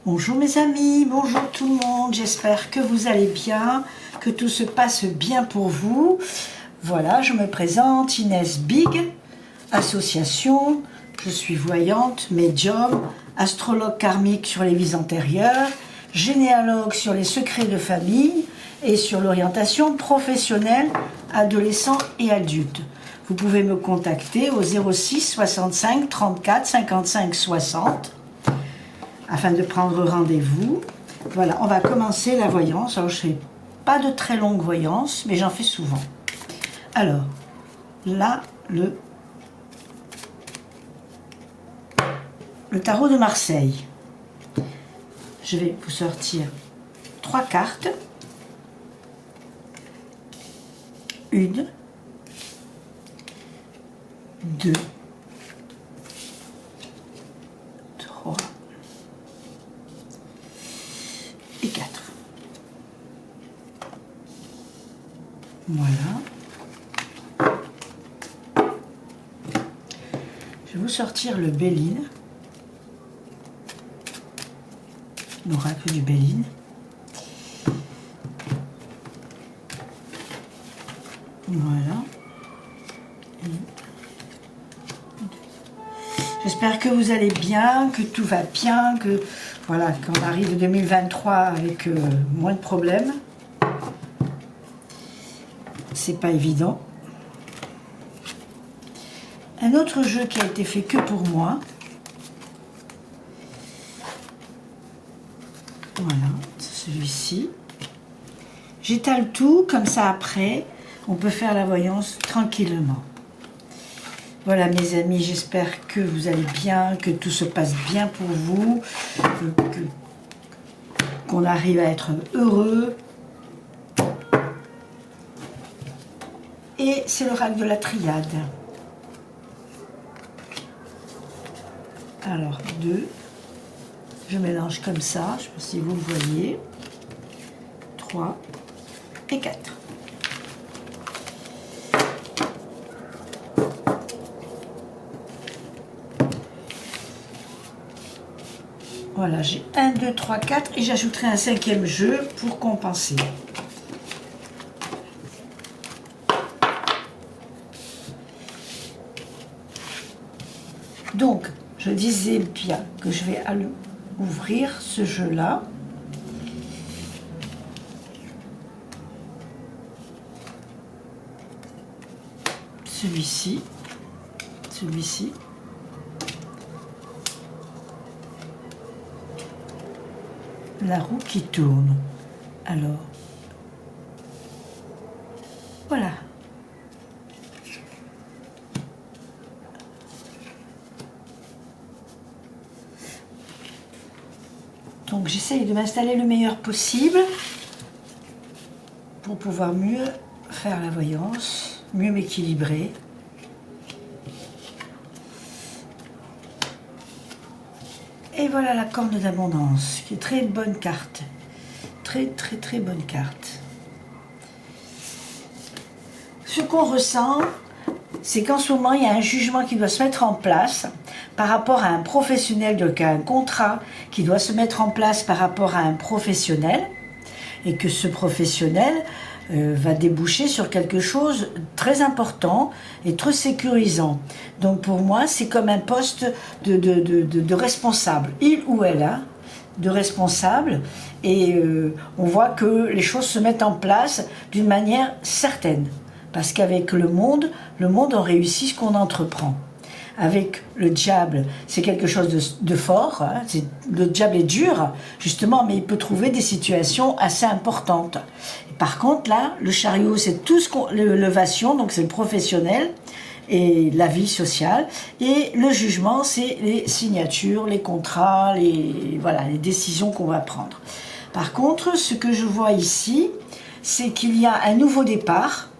Bonjour mes amis, bonjour tout le monde, j'espère que vous allez bien, que tout se passe bien pour vous. Voilà, je me présente, Inès Big, association, je suis voyante, médium, astrologue karmique sur les vies antérieures, généalogue sur les secrets de famille et sur l'orientation professionnelle, adolescents et adultes. Vous pouvez me contacter au 06 65 34 55 60 afin de prendre rendez-vous. Voilà, on va commencer la voyance. Alors, je ne fais pas de très longue voyance, mais j'en fais souvent. Alors, là, le tarot de Marseille. Je vais vous sortir 3 cartes. 1, 2, 3 et 4. Voilà. Je vais vous sortir le Béline, l'oracle du Béline. Voilà. J'espère que vous allez bien, que tout va bien, que voilà, qu'on arrive 2023 avec moins de problèmes. C'est pas évident. Un autre jeu qui a été fait que pour moi. Voilà, c'est celui-ci. J'étale tout, comme ça après, on peut faire la voyance tranquillement. Voilà mes amis, j'espère que vous allez bien, que tout se passe bien pour vous, qu'on arrive à être heureux. Et c'est l'oracle de la triade. Alors 2, je mélange comme ça, je ne sais pas si vous le voyez, 3 et 4. Voilà, j'ai 1, 2, 3, 4 et j'ajouterai un 5e jeu pour compenser. Donc, je disais bien que je vais aller ouvrir ce jeu-là. Celui-ci. Celui-ci. La roue qui tourne. Alors, voilà. Donc j'essaye de m'installer le meilleur possible pour pouvoir mieux faire la voyance, mieux m'équilibrer. Et voilà la corne d'abondance, qui est très bonne carte. Très très très bonne carte. Ce qu'on ressent, c'est qu'en ce moment, il y a un jugement qui doit se mettre en place par rapport à un professionnel, donc à un contrat qui doit se mettre en place par rapport à un professionnel, et que ce professionnel va déboucher sur quelque chose de très important et très sécurisant. Donc pour moi, c'est comme un poste de responsable, il ou elle, hein, de responsable, et on voit que les choses se mettent en place d'une manière certaine, parce qu'avec le monde on réussit ce qu'on entreprend. Avec le diable, c'est quelque chose de fort, hein. Le diable est dur, justement, mais il peut trouver des situations assez importantes. Et par contre, là, le chariot, c'est tout ce qu'on... L'élevation, donc c'est le professionnel, et la vie sociale. Et le jugement, c'est les signatures, les contrats, voilà, les décisions qu'on va prendre. Par contre, ce que je vois ici, c'est qu'il y a un nouveau départ,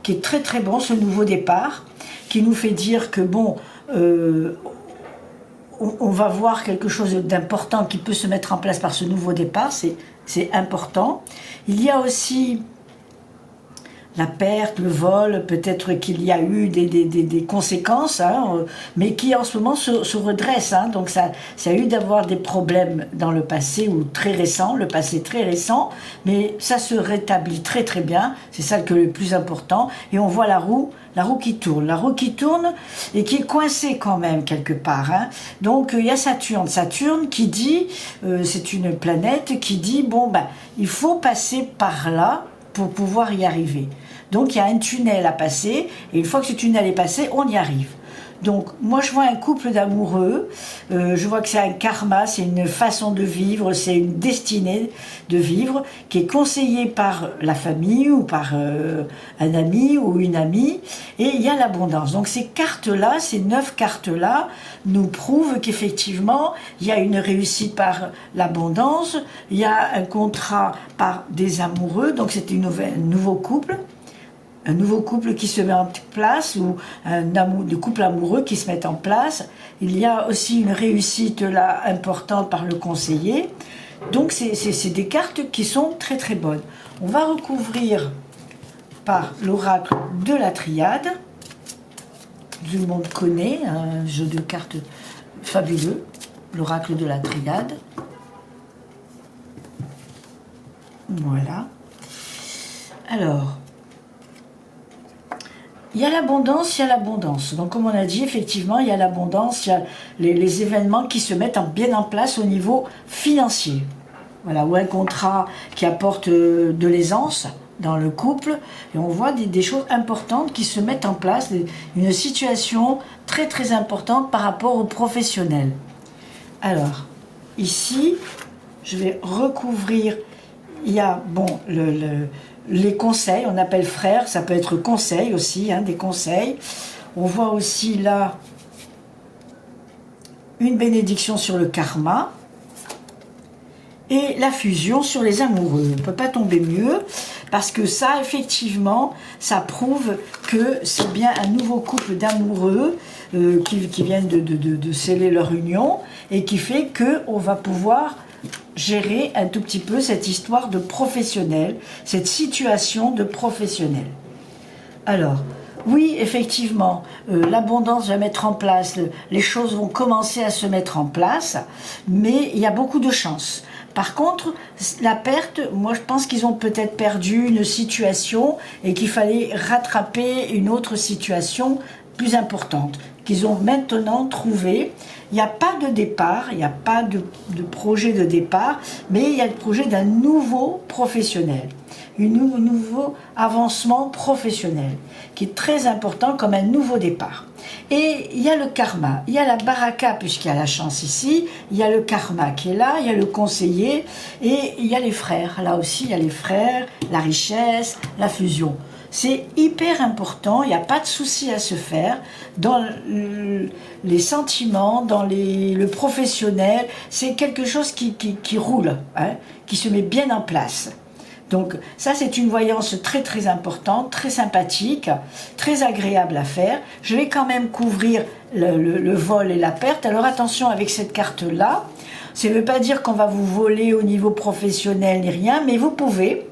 qui est très très bon, ce nouveau départ, qui nous fait dire que bon, on va voir quelque chose d'important qui peut se mettre en place par ce nouveau départ, c'est important. Il y a aussi la perte, le vol, peut-être qu'il y a eu des conséquences, hein, mais qui en ce moment se redressent. Hein, donc ça a eu d'avoir des problèmes dans le passé, ou très récent, le passé très récent, mais ça se rétablit très très bien, c'est ça le plus important. Et on voit la roue qui tourne et qui est coincée quand même quelque part. Hein. Donc il y a Saturne qui dit, c'est une planète qui dit, bon ben, il faut passer par là pour pouvoir y arriver. Donc il y a un tunnel à passer, et une fois que ce tunnel est passé, on y arrive. Donc moi je vois un couple d'amoureux, je vois que c'est un karma, c'est une façon de vivre, c'est une destinée de vivre qui est conseillée par la famille ou par un ami ou une amie, et il y a l'abondance. Donc ces cartes-là, ces 9 cartes-là nous prouvent qu'effectivement il y a une réussite par l'abondance, il y a un contrat par des amoureux, donc c'est un nouveau couple. Un nouveau couple qui se met en place, ou de couple amoureux qui se met en place. Il y a aussi une réussite là importante par le conseiller. Donc c'est des cartes qui sont très très bonnes. On va recouvrir par l'oracle de la triade. Tout le monde connaît, un jeu de cartes fabuleux, l'oracle de la triade. Voilà. Alors, il y a l'abondance. Donc, comme on a dit, effectivement, il y a l'abondance, il y a les événements qui se mettent bien en place au niveau financier. Voilà, ou un contrat qui apporte de l'aisance dans le couple. Et on voit des choses importantes qui se mettent en place, une situation très très importante par rapport aux professionnels. Alors, ici, je vais recouvrir, il y a, bon, les conseils, on appelle frères, ça peut être conseil aussi, hein, des conseils. On voit aussi là une bénédiction sur le karma et la fusion sur les amoureux. On ne peut pas tomber mieux, parce que ça, effectivement, ça prouve que c'est bien un nouveau couple d'amoureux qui viennent de sceller leur union, et qui fait qu'on va pouvoir gérer un tout petit peu cette histoire de professionnel, cette situation de professionnel. Alors, oui, effectivement, l'abondance va mettre en place, les choses vont commencer à se mettre en place, mais il y a beaucoup de chance. Par contre, la perte, moi je pense qu'ils ont peut-être perdu une situation et qu'il fallait rattraper une autre situation plus importante, qu'ils ont maintenant trouvé. Il n'y a pas de départ, il n'y a pas de projet de départ, mais il y a le projet d'un nouveau professionnel, un nouveau avancement professionnel, qui est très important comme un nouveau départ. Et il y a le karma, il y a la baraka, puisqu'il y a la chance ici, il y a le karma qui est là, il y a le conseiller, et il y a les frères. Là aussi, il y a les frères, la richesse, la fusion. C'est hyper important, il n'y a pas de souci à se faire dans les sentiments, dans le professionnel. C'est quelque chose qui roule, hein, qui se met bien en place. Donc ça, c'est une voyance très très importante, très sympathique, très agréable à faire. Je vais quand même couvrir le vol et la perte. Alors attention avec cette carte-là, ça ne veut pas dire qu'on va vous voler au niveau professionnel ni rien, mais vous pouvez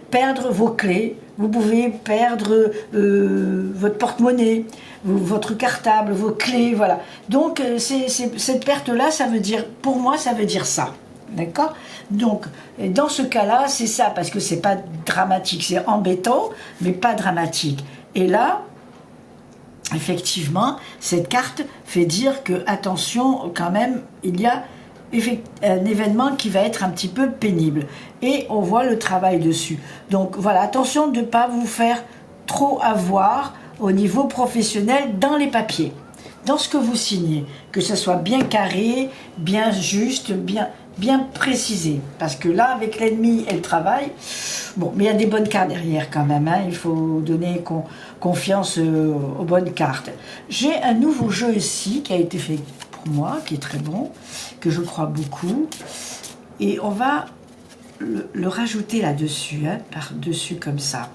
perdre vos clés, vous pouvez perdre votre porte-monnaie, votre cartable, vos clés, voilà. Donc cette perte-là, ça veut dire, pour moi, ça veut dire ça. D'accord? Donc, dans ce cas-là, c'est ça, parce que c'est pas dramatique, c'est embêtant, mais pas dramatique. Et là, effectivement, cette carte fait dire que, attention, quand même, il y a un événement qui va être un petit peu pénible. Et on voit le travail dessus. Donc, voilà, attention de ne pas vous faire trop avoir au niveau professionnel dans les papiers, dans ce que vous signez, que ce soit bien carré, bien juste, bien précisé, parce que là, avec l'ennemi et le travail, bon, mais il y a des bonnes cartes derrière quand même, hein, il faut donner confiance aux bonnes cartes. J'ai un nouveau jeu ici qui a été fait pour moi, qui est très bon, que je crois beaucoup, et on va le rajouter là-dessus, hein, par-dessus comme ça.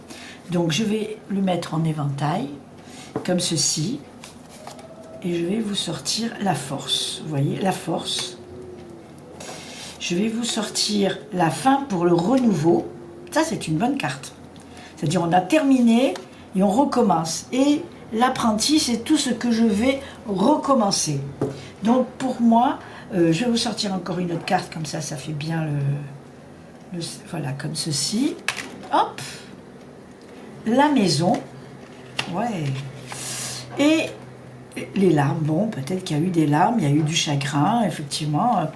Donc je vais le mettre en éventail, comme ceci, et je vais vous sortir la force, vous voyez, la force. Je vais vous sortir la fin pour le renouveau. Ça, c'est une bonne carte. C'est-à-dire on a terminé et on recommence. Et l'apprenti, c'est tout ce que je vais recommencer. Donc pour moi, je vais vous sortir encore une autre carte, comme ça fait bien voilà, comme ceci. Hop, la maison, ouais. Et les larmes, bon, peut-être qu'il y a eu des larmes, il y a eu du chagrin, effectivement,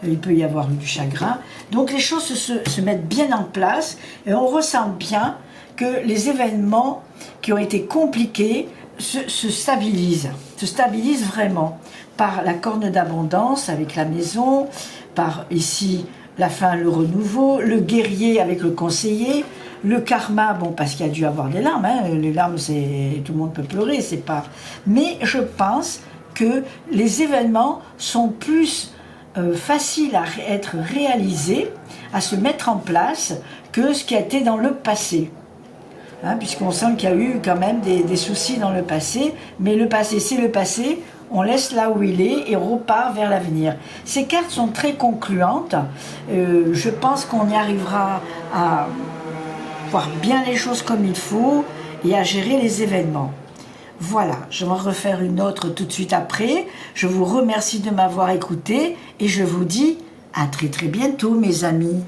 il peut y avoir eu du chagrin. Donc les choses se mettent bien en place et on ressent bien que les événements qui ont été compliqués se stabilisent vraiment par la corne d'abondance avec la maison, par ici la fin, le renouveau, le guerrier avec le conseiller, le karma, bon, parce qu'il y a dû avoir des larmes, hein, les larmes, c'est tout le monde peut pleurer, c'est pas... Mais je pense que les événements sont plus faciles à être réalisés, à se mettre en place, que ce qui a été dans le passé. Hein, puisqu'on sent qu'il y a eu quand même des soucis dans le passé, mais le passé, c'est le passé, on laisse là où il est et on repart vers l'avenir. Ces cartes sont très concluantes, je pense qu'on y arrivera à voir bien les choses comme il faut et à gérer les événements. Voilà, je vais en refaire une autre tout de suite après. Je vous remercie de m'avoir écouté et je vous dis à très très bientôt mes amis.